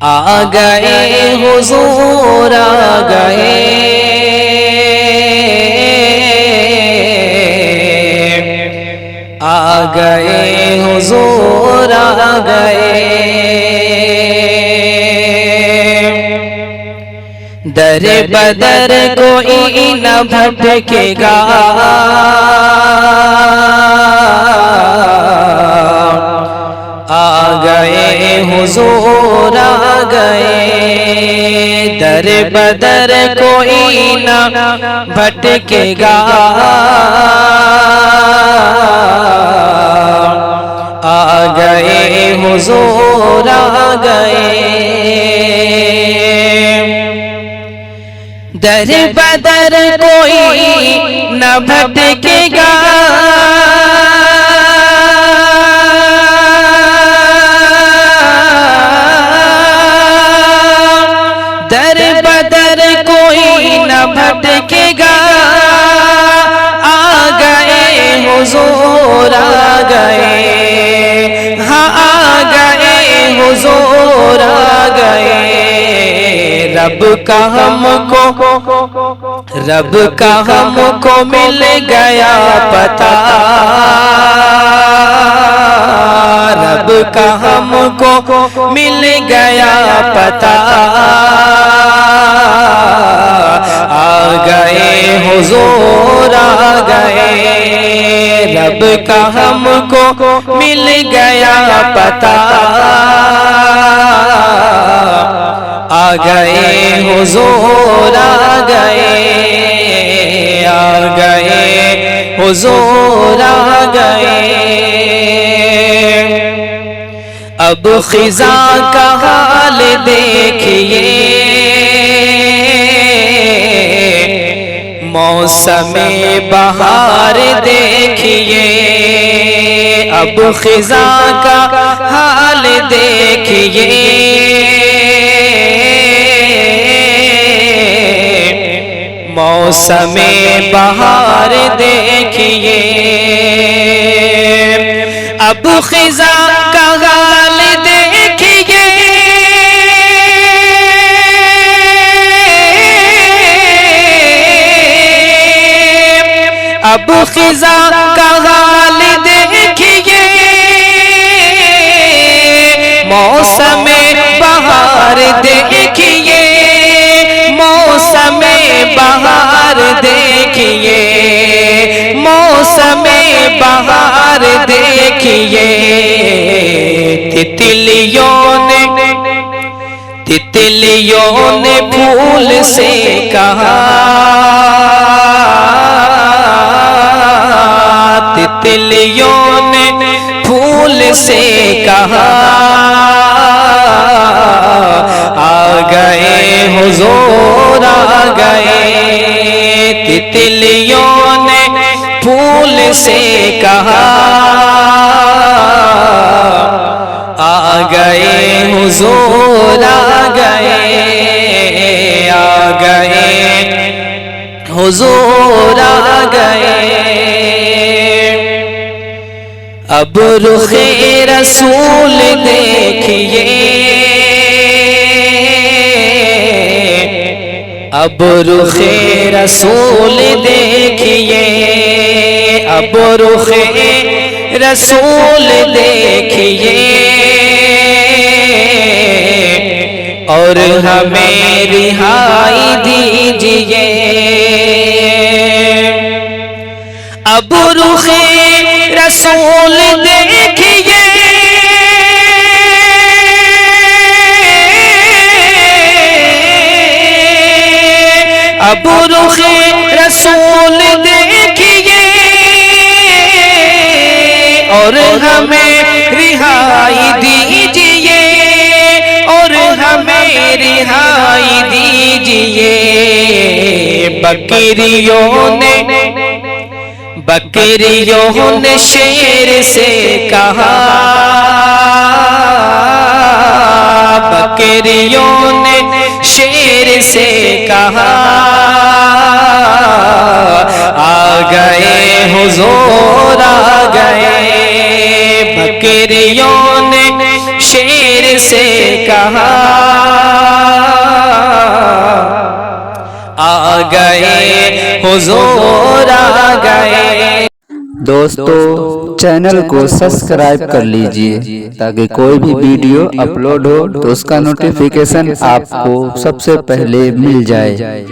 آ گئے حضور آ گئے، آ گئے حضور آ گئے، در بدر کوئی نہ بھٹکے گا، آ گئے حضور آ گئے، در بدر کوئی نہ بھٹکے گا، آ گئے حضور آ گئے، در بدر کوئی نہ بھٹکے گا، در بدر کوئی نہ بھٹکے گا، آ گئے حضور آ گئے، ہاں آ گئے حضور آ گئے، رب کا ہم کو مل گیا پتہ، رب کا ہم کو مل گیا پتہ، آ گئے حضور آ گئے، رب کا ہم کو مل گیا پتہ، آ گئے حضور آ گئے، آ گئے حضور آ گئے، اب خزاں کا حال دیکھیے، موسم بہار دیکھیے، اب خزاں کا حال دیکھیے، موسم بہار دیکھیے، اب خزاں کا حال دیکھیے، اب خزاں کا حال دیکھیے، موسم بہار دیکھیے، موسم بہار دیکھیے، موسم بہار دیکھیے، تتلیوں نے پھول سے کہا، تتلیوں نے پھول سے کہا، آ گئے حضور آ گئے، تتلیوں نے پھول سے کہا، آ گئے حضور آ گئے، آ گئے حضور آ گئے، اب رخ رسول دیکھیے، اب رخ رسول دیکھیے، اب رخ رسول دیکھیے، اور ہمیں رہائی دیجیے، اب رخ رسول دیکھیے، اب رخ رسول دیکھیے، اور ہمیں رہائی دیجیے، اور ہمیں رہائی دیجیے، بکریوں نے شیر سے کہا، بکریوں نے شیر سے کہا، آ گئے حضور آ گئے، بکریوں نے شیر سے کہا گئے حضور آ گئے۔ دوستو چینل کو سبسکرائب کر لیجئے تاکہ کوئی بھی ویڈیو اپلوڈ ہو تو اس کا نوٹیفیکیشن آپ کو سب سے پہلے مل جائے۔